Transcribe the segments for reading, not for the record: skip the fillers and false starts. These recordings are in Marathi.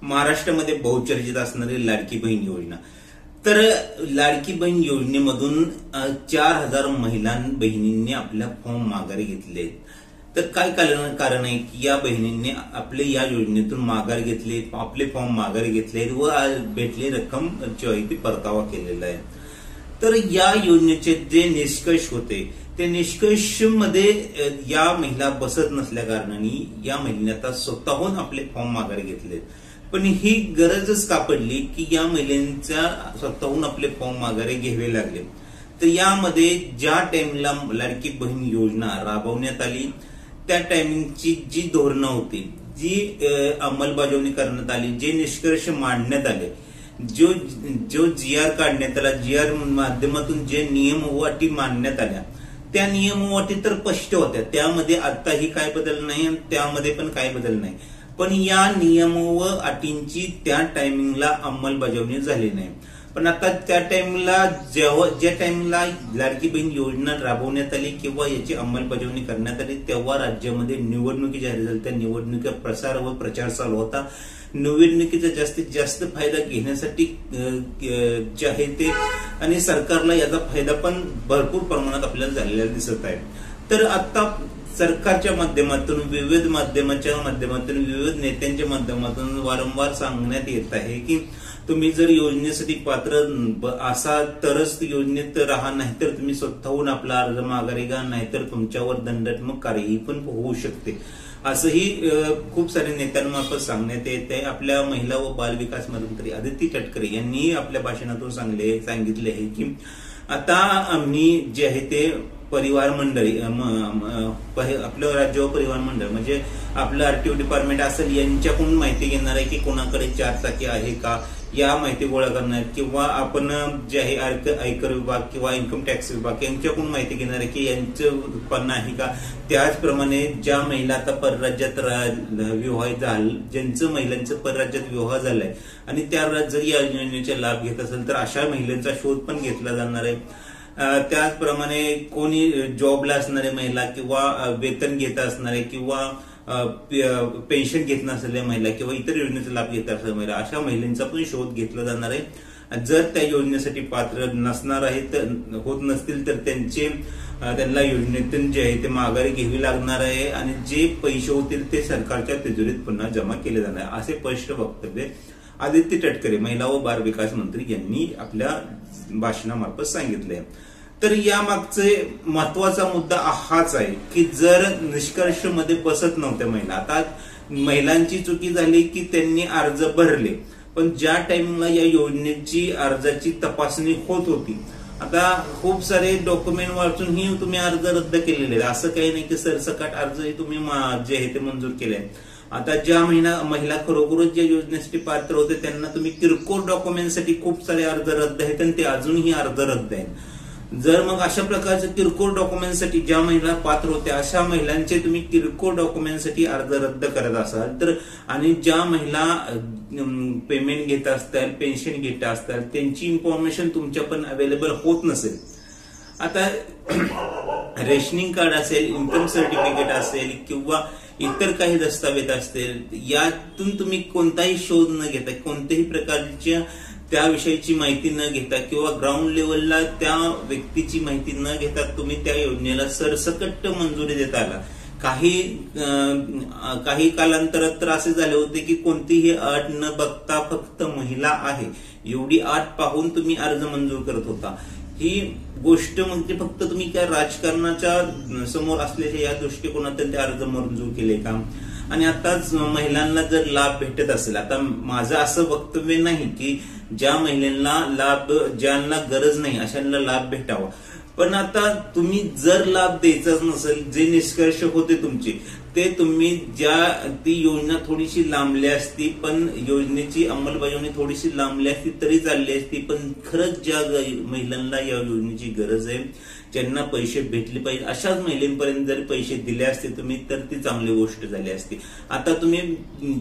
महाराष्ट्रामध्ये बहुचर्चित असणारी लाडकी बहीण योजना। तर लाडकी बहीण योजनेमधून 4000 बहिणींनी आपल्या फॉर्म माघारी घेतले। तर काय कारण आहे की या बहिणींनी आपले या योजनेतून माघार घेतले, आपले फॉर्म माघारी घेतले व भेटली रक्कम ती परतावा केलेला आहे। तर या योजनेचे जे निष्कर्ष होते ते निष्कर्ष मध्ये या महिला बसत नसल्या कारणाने या महिलेने आता स्वतःहून आपले फॉर्म माघारी घेतले। पण ही गरजच का पडली की या महिलांच्या स्वतःहून आपले फॉर्म माघारी घ्यावे लागले। तर यामध्ये ज्या टाइमला लाडकी बहीण योजना राबवण्यात आली त्या टायमिंगची जी धोरणं होती, जी अंमलबजावणी करण्यात आली, जे निष्कर्ष मांडण्यात आले, जो GR काढण्यात आला, GR माध्यमातून जे नियम व अटी मांडण्यात आल्या त्या नियम व अटी तर स्पष्ट होत्या, त्यामध्ये आताही काय बदल नाही आणि त्यामध्ये पण काय बदल नाही। पण या नियम व अटींची त्या टायमिंगला अंमलबजावणी झाली नाही। पण आता त्या टाइमला ज्या टाइमला लाडकी बहीण योजना राबवण्यात आली किंवा याची अंमलबजावणी करण्यात आली तेव्हा राज्यामध्ये निवडणुकी जाहीर झाल्या, त्या निवडणुकीचा प्रसार व प्रचार चालू होता। निवडणुकीचा जास्तीत जास्त फायदा घेण्यासाठी जे आहे ते आणि सरकारला याचा फायदा पण भरपूर प्रमाणात आपल्याला झालेला दिसत आहे। तर आता सरकारच्या माध्यमातून, विविध माध्यमाच्या माध्यमातून, विविध नेत्यांच्या माध्यमातून वारंवार सांगण्यात येत आहे की तुम्ही जर योजनेसाठी पात्र असा तरच योजनेत राहा, नाहीतर तुम्ही स्वतःहून आपला अर्ज माघारी घ्या, नाहीतर तुमच्यावर दंडात्मक कार्यही पण होऊ शकते, असंही खूप सारे नेत्यांमार्फत सांगण्यात येत आहे। आपल्या महिला व बाल विकास मंत्री आदिती तटकरे यांनी आपल्या भाषणातून सांगितले आहे की आता आम्ही जे आहे ते परिवार मंडळी आपलं राज्य परिवहन मंडळ म्हणजे आपलं RTO डिपार्टमेंट असेल यांच्याकडून माहिती घेणार आहे की कोणाकडे 4 चाकी आहे का, या माहिती गोळा करणार, किंवा आपण जे आहे आयकर विभाग किंवा इन्कम टॅक्स विभाग यांच्याकडून माहिती घेणार आहे की यांचं उत्पन्न आहे का। त्याचप्रमाणे ज्या महिला आता परराज्यात विवाह झाल, ज्यांचं महिलांचं परराज्यात विवाह झालाय आणि त्या जर या योजनेचा लाभ घेत असेल तर अशा महिलांचा शोध पण घेतला जाणार आहे। त्याचप्रमाणे कोणी जॉबला असणारे महिला किंवा वेतन घेत असणारे किंवा पेन्शन घेत नसलेल्या महिला किंवा इतर योजनेचा लाभ घेत असलेल्या महिला, अशा महिलांचा पण शोध घेतला जाणार आहे। जर त्या योजनेसाठी पात्र नसणार आहेत, होत नसतील तर त्यांना योजनेतून जे आहे ते माघारी घ्यावी लागणार आहे आणि जे पैसे होतील ते सरकारच्या तिजोरीत पुन्हा जमा केले जाणार आहे, असे स्पष्ट वक्तव्य आदिती तटकरे महिला व बाल विकास मंत्री यांनी आपल्या भाषणामार्फत सांगितले। तर या मागचे महत्वाचा मुद्दा हाच आहे की जर निष्कर्ष मध्ये बसत नव्हत्या महिला, आता महिलांची चुकी झाली की त्यांनी अर्ज भरले, पण ज्या टाइमला या योजनेची अर्जाची तपासणी होत होती, आता खूप सारे डॉक्युमेंट वाचूनही तुम्ही अर्ज रद्द केलेले, असं काही नाही की सरसकट अर्जही तुम्ही जे आहे ते मंजूर केले। आता ज्या महिला खरोखरच ज्या योजनेसाठी पात्र होते त्यांना तुम्ही किरकोळ डॉक्युमेंटसाठी खूप सारे अर्ज रद्द आहेत आणि ते अजूनही अर्ज रद्द आहेत। जर मग अशा प्रकारचे किरकोळ डॉक्युमेंटसाठी ज्या महिला पात्र होत्या अशा महिलांचे तुम्ही किरकोळ डॉक्युमेंटसाठी अर्ज रद्द करत असाल तर, आणि ज्या महिला पेमेंट घेत असतात, पेन्शन घेत असतात, त्यांची इन्फॉर्मेशन तुमच्या पण अवेलेबल होत नसेल, आता रेशनिंग कार्ड असेल, इन्कम सर्टिफिकेट असेल किंवा इतर काही दस्तावेज असतील, यातून तुम्ही कोणताही शोध न घेता, कोणत्याही प्रकारच्या त्याविषयीची माहिती न घेता किंवा ग्राउंड लेवलला त्या व्यक्तीची माहिती न घेता तुम्ही त्या योजनेला सरसकट मंजुरी देता आला। काही कालांतरात तर असे झाले होते की कोणतीही अट न बघता फक्त महिला आहे एवढी अट पाहून तुम्ही अर्ज मंजूर करत होता। ही गोष्ट म्हणजे फक्त तुम्ही काय राजकारणाच्या समोर असलेल्या या दृष्टिकोनातून ते अर्ज मंजूर केले का? आणि आताच महिलांना जर लाभ भेटत असेल, आता माझं असं वक्तव्य नाही की ज्या महिलांना ज्यांना गरज नाही अशांना लाभ भेटावा, पण आता तुम्ही जर लाभ द्यायचाच नसेल, जे निष्कर्ष होते तुमचे ते तुम्ही ती योजना थोडीशी लांबली असती, पण योजनेची अंमलबजावणी थोडीशी लांबली असती तरी चालली असती, पण खरंच ज्या महिलांना या योजनेची गरज आहे, ज्यांना पैसे भेटले पाहिजे अशाच महिलांपर्यंत जर पैसे दिले असते तुम्ही तर ती चांगली गोष्ट झाली असती। आता तुम्ही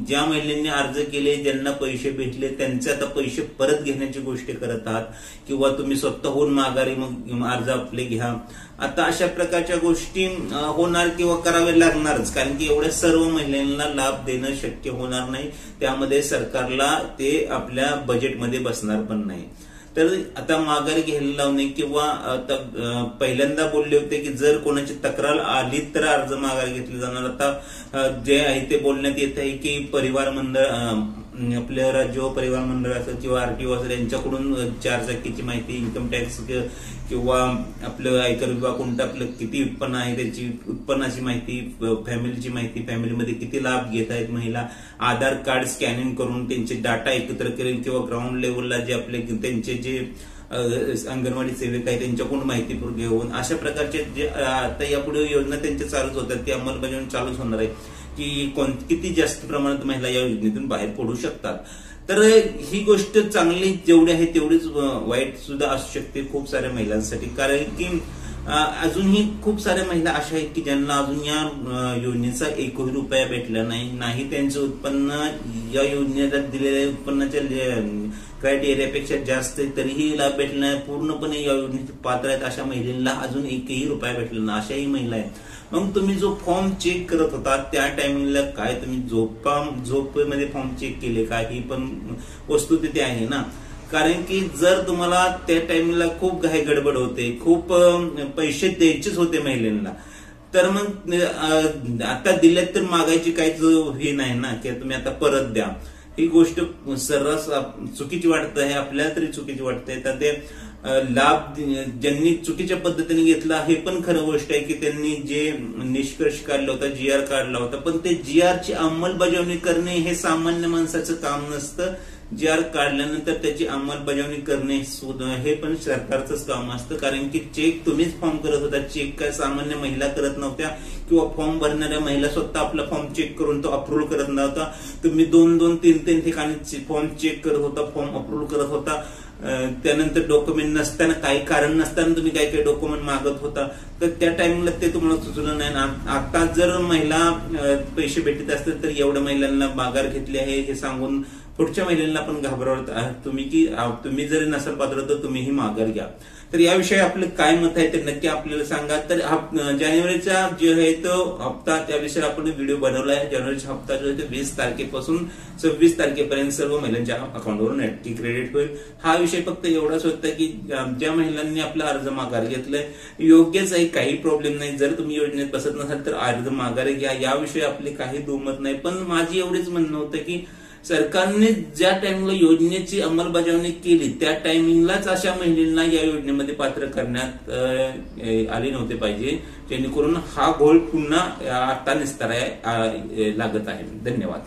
ज्या महिलांनी अर्ज केले, ज्यांना पैसे भेटले, त्यांचे आता पैसे परत घेण्याची गोष्ट करत आहात किंवा तुम्ही स्वतःहून माघारी मग अर्ज आपले घ्या, आता अशा प्रकारच्या गोष्टी होणार किंवा कराव्या लागणारच, कारण की एवढ्या सर्व महिलांना लाभ देणं शक्य होणार नाही, त्यामध्ये सरकारला ते आपल्या बजेटमध्ये बसणार पण नाही. तर आता माघार घ्यायला लावणे किंवा आता पहिल्यांदा बोलले होते की जर कोणाची तक्रार आली तर अर्ज माघार घेतले जाणार. आता जे आहे ते बोलण्यात येत आहे की परिवार मंडळ, आपल्या राज्य परिवार मंडळ असेल किंवा आरटीओ असेल यांच्याकडून 4 चाकीची माहिती, इन्कम टॅक्स किंवा आपलं आयकर विभाग कोणतं आपलं किती उत्पन्न आहे त्याची उत्पन्नाची माहिती, फॅमिलीची माहिती, फॅमिलीमध्ये किती लाभ घेत आहेत महिला, आधार कार्ड स्कॅनिंग करून त्यांचे डाटा एकत्र करेल किंवा ग्राउंड लेवलला जे आपले त्यांचे जे अंगणवाडी सेविका आहे त्यांच्याकडून माहिती घेऊन अशा प्रकारचे जे आता यापुढे योजना त्यांच्या चालूच होतात, ती अंमलबजावणी चालूच होणार आहे की किती जास्त प्रमाणात महिला या योजनेतून बाहेर पडू शकतात. तर ही गोष्ट चांगली जेवढी आहे तेवढीच वाईट सुद्धा असू शकते खूप साऱ्या महिलांसाठी, कारण की अजूनही खूप साऱ्या महिला अशा आहेत की ज्यांना अजून या योजनेचा 1 रुपया भेटला नाही, त्यांचं उत्पन्न या योजनेला दिलेल्या उत्पन्नाच्या क्रायटेरियापेक्षा जास्त तरीही लाभ भेटला नाही, पूर्णपणे या योजनेचे पात्र आहेत अशा महिलांना अजून 1 रुपया भेटला नाही, अशाही महिला आहेत. मग तुम्ही जो फॉर्म चेक करत होता त्या टायमिंगला काय तुम्ही झोपेमध्ये फॉर्म चेक केले का, ही पण वस्तू तिथे आहे ना. कारण की जर तुम्हाला त्या टायमिंगला खूप घाई गडबड होते, खूप पैसे द्यायचेच होते महिलांना, तर मग आता दिल्यात तर मागायची काहीच हे नाही ना की तुम्ही आता परत द्या. ही गोष्ट सर्रास चुकीची वाटत आहे, आपल्याला तरी चुकीची वाटते. तर ते लाभ ज्यांनी चुकीच्या पद्धतीने घेतला हे पण खरं गोष्ट आहे की त्यांनी जे निष्कर्ष काढला होता, GR काढला होता, पण ते GR ची अंमलबजावणी करणे हे सामान्य माणसाचं काम नसतं. GR काढल्यानंतर त्याची अंमलबजावणी करणे हे पण सरकारचंच काम असतं, कारण की चेक तुम्हीच फॉर्म करत होता, चेक काय सामान्य महिला करत नव्हत्या किंवा फॉर्म भरणाऱ्या महिला स्वतः आपला फॉर्म चेक करून तो अप्रूव्ह करत नव्हता. तुम्ही 2-3 ठिकाणी फॉर्म चेक करत होता, फॉर्म अप्रूव्ह करत होता, त्यानंतर डॉक्युमेंट नसताना, काही कारण नसताना तुम्ही काही डॉक्युमेंट मागत होता, तर त्या टाइमला ते तुम्हाला सुचलं नाही. आता जर महिला पैसे भेटत असतील तर एवढ्या महिलांना माघार घेतली आहे हे सांगून पुढच्या महिलांना पण घाबरवत तुम्ही की तुम्ही जरी नसेल पात्र तर तुम्हीही माघार घ्या. तर याविषयी आपलं काय मत आहे ते नक्की आपल्याला सांगा. तर जानेवारीचा जे आहे तो हप्ता त्याविषयी आपण व्हिडिओ बनवला आहे. जानेवारीचा हप्ता जो आहे तो 20 तारखेपासून 26 तारखेपर्यंत सर्व महिलांच्या अकाउंटवर नक्की क्रेडिट होईल. हा विषय फक्त एवढाच होता की ज्या महिलांनी आपला अर्ज माघार घेतलाय योग्यच आहे, काही प्रॉब्लेम नाही. जर तुम्ही योजनेत बसत नसाल तर अर्ज माघार घ्या, याविषयी आपले काही दुमत नाही. पण माझी एवढीच म्हणणं होतं की सरकारने ज्या टाइमला योजनेची अंमलबजावणी केली त्या टायमिंगलाच अशा महिलांना या योजनेमध्ये पात्र करण्यात आले नव्हते पाहिजे, जेणेकरून हा घोळ पुन्हा आता निस्तारायला लागत आहे. धन्यवाद.